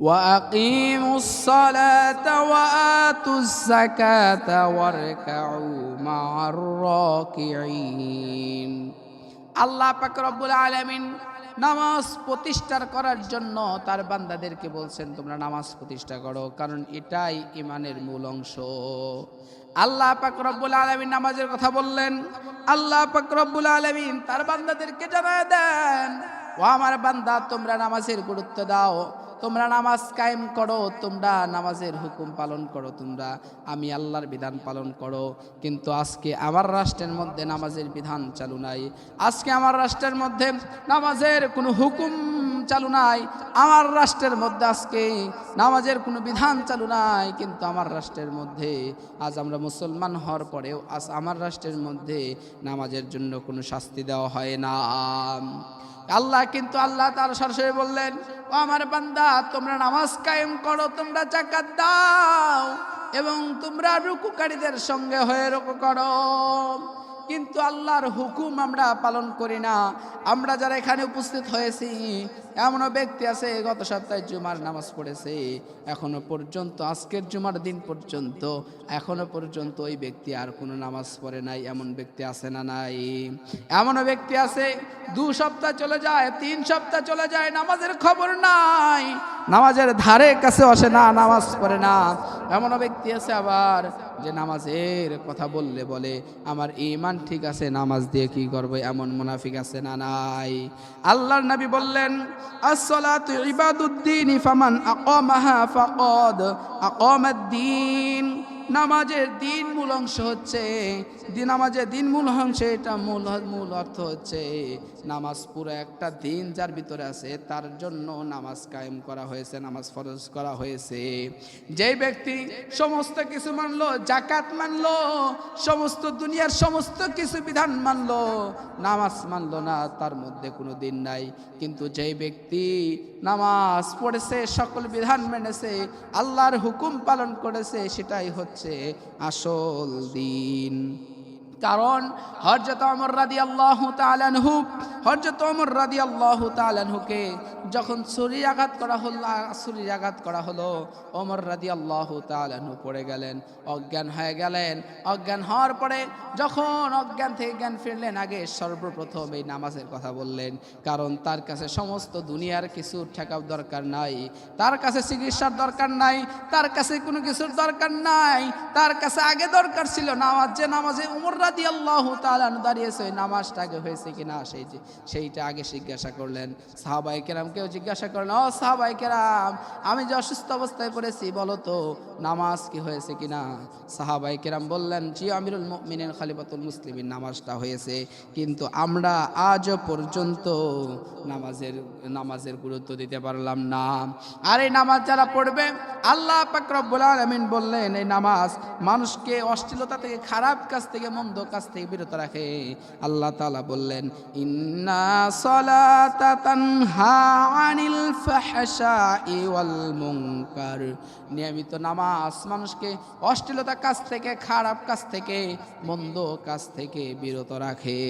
وأقيموا الصلاة وآتوا الزكاة واركعوا مع الراكعين। আল্লাহ পাক রব্বুল আলামিন নামাজ প্রতিষ্ঠা করার জন্য তার বান্দাদেরকে বলছেন তোমরা নামাজ প্রতিষ্ঠা করো, কারণ এটাই ঈমানের মূল অংশ। আল্লাহ পাক রব্বুল আলামিন নামাজের কথা বললেন। আল্লাহ পাক রব্বুল আলামিন তার বান্দাদেরকে জানায় দেন, ও আমার বান্দা তোমরা নামাজের গুরুত্ব দাও, তোমরা নামাজ কায়েম করো, তোমরা নামাজের হুকুম পালন করো, তোমরা আমি আল্লাহর বিধান পালন করো। কিন্তু আজকে আমার রাষ্ট্রের মধ্যে নামাজের বিধান চালু নাই, আজকে আমার রাষ্ট্রের মধ্যে নামাজের কোনো হুকুম চালু নাই, আমার রাষ্ট্রের মধ্যে আজকে নামাজের কোনো বিধান চালু নাই। কিন্তু আমার রাষ্ট্রের মধ্যে আজ আমরা মুসলমান হওয়ার পরেও আজ আমার রাষ্ট্রের মধ্যে নামাজের জন্য কোনো শাস্তি দেওয়া হয় না। আল্লাহ তাআলা সরাসরি বললেন, ও আমার বান্দা তোমরা নামাজ কায়েম করো, তোমরা যাকাত দাও এবং তোমরা রুকুকারীদের সঙ্গে হয়ে রুকু করো। কিন্তু আল্লাহর হুকুম আমরা পালন করি না। আমরা যারা এখানে উপস্থিত হয়েছি এমনও ব্যক্তি আছে গত সপ্তাহে জুমার নামাজ পড়েছে, এখনো পর্যন্ত আজকের জুমার দিন পর্যন্ত এখনো পর্যন্ত ওই ব্যক্তি আর কোনো নামাজ পড়ে নাই। এমন ব্যক্তি আছে না নাই? এমনও ব্যক্তি আছে 2 সপ্তাহ চলে যায়, 3 সপ্তাহ চলে যায়, নামাজের খবর নাই, নামাজের ধারে কাছে আসে না, নামাজ পড়ে না। এমনও ব্যক্তি আছে আবার যে নামাজের কথা বললে বলে আমার ঈমান ঠিক আছে, নামাজ দিয়ে কি করব, এমন মুনাফিক আছে না নাই? আল্লাহর নবী বললেন, আসসালাতু ইবাদুদ্দিন ফামান আকামাহা ফাকাদ আকামাদ্দিন। নামাজের দিন মূল অংশ হচ্ছে নামাজের দিন মূল অংশ, এটা মূল অর্থ হচ্ছে নামাজ পুরো একটা দিন যার ভিতরে আছে তার জন্য নামাজ কায়েম করা হয়েছে, নামাজ ফরজ করা হয়েছে। যেই ব্যক্তি সমস্ত কিছু মানলো, যাকাত মানলো, সমস্ত দুনিয়ার সমস্ত কিছু বিধান মানলো, নামাজ মানলো না, তার মধ্যে কোনো দিন নাই। কিন্তু যেই ব্যক্তি নামাজ পড়েছে, সকল বিধান মেনেছে, আল্লাহর হুকুম পালন করেছে, সেটাই হচ্ছে আসল দিন। কারণ হযরত ওমর রাদিয়াল্লাহু তাআলা আনহু কে যখন ছুরির আঘাত করা হলো ওমর রাদিয়াল্লাহু তাআলা আনহু পড়ে গেলেন, অজ্ঞান হয়ে গেলেন। অজ্ঞান হওয়ার পরে যখন অজ্ঞান থেকে জ্ঞান ফিরলেন, আগে সর্বপ্রথম এই নামাজের কথা বললেন। কারণ তার কাছে সমস্ত দুনিয়ার কিছু ঠেকার দরকার নাই, তার কাছে চিকিৎসার দরকার নাই, তার কাছে কোনো কিছুর দরকার নাই, তার কাছে আগে দরকার ছিল নামাজ। যে নামাজে ওমর রাদিয়াল্লাহু তাআলা দাঁড়িয়েছে, ওই নামাজটা আগে হয়েছে কিনা সেইটা আগে জিজ্ঞাসা করলেন। সাহাবায়ে কেরামকেও জিজ্ঞাসা করলেন, ও সাহাবায়ে কেরাম, আমি যে অসুস্থ অবস্থায় পড়েছি, বলো তো নামাজ কি হয়েছে কিনা? সাহাবায়ে কেরাম বললেন, জি আমিরুল মুমিনিন খলিফাতুল মুসলিমিন, নামাজটা হয়েছে। কিন্তু আমরা আজও পর্যন্ত নামাজের গুরুত্ব দিতে পারলাম না। আর এই নামাজ যারা পড়বে, আল্লাহ পাক রব্বুল আলামিন বললেন এই নামাজ মানুষকে অশ্লীলতা থেকে, খারাপ কাজ থেকে, মন্দ কাজ থেকে বিরত রাখে। আল্লাহ তাআলা বললেন, ইন্না সালাতা তানহা আনিল ফাহশাই ওয়াল মুনকার। নিয়মিত নামাজ মানুষকে অশ্লীলতা কাজ থেকে, খারাপ কাজ থেকে, মন্দ কাজ থেকে বিরত রাখে।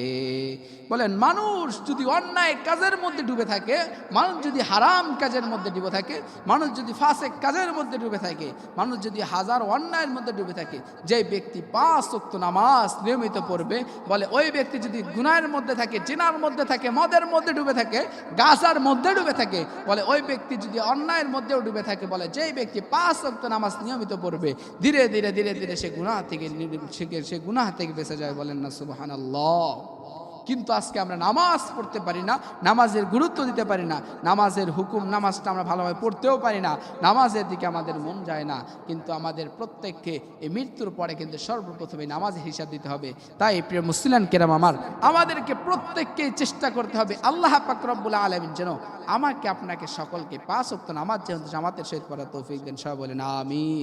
বলেন মানুষ যদি অন্যায় কাজের মধ্যে ডুবে থাকে, মানুষ যদি হারাম কাজের মধ্যে ডুবে থাকে, মানুষ যদি ফাসেক কাজের মধ্যে ডুবে থাকে, মানুষ যদি হাজার অন্যায়ের মধ্যে ডুবে থাকে, যে ব্যক্তি 5 ওয়াক্ত নামাজ নিয়মিত পড়বে, বলে ওই ব্যক্তি যদি গুনাহের মধ্যে থাকে, জিনার মধ্যে থাকে, মদের মধ্যে ডুবে থাকে, গাঁজার মধ্যে ডুবে থাকে, বলে ওই ব্যক্তি যদি অন্যায়ের মধ্যেও ডুবে থাকে, বলে যেই ব্যক্তি 5 ওয়াক্ত নামাজ নিয়মিত পড়বে, ধীরে ধীরে ধীরে ধীরে সে গুনাহ থেকে বেঁচে যায়। বলেন না সুবহানাল্লাহ। কিন্তু আজকে আমরা নামাজ পড়তে পারি না, নামাজের গুরুত্ব দিতে পারি না, নামাজের হুকুম, নামাজটা আমরা ভালোভাবে পড়তেও পারি না, নামাজের দিকে আমাদের মন যায় না। কিন্তু আমাদের প্রত্যেককে এই মৃত্যুর পরে কিন্তু সর্বপ্রথমে নামাজের হিসাব দিতে হবে। তাই প্রিয় মুসলিম কেরাম আমার, আমাদেরকে প্রত্যেককে চেষ্টা করতে হবে আল্লাহ পাক রব্বুল আলামিন যেন আমাকে আপনাকে সকলকে 5 ওয়াক্ত নামাজ জামাতের সহিত পড়ার তৌফিক দেন। সবাই বলেন আমিন।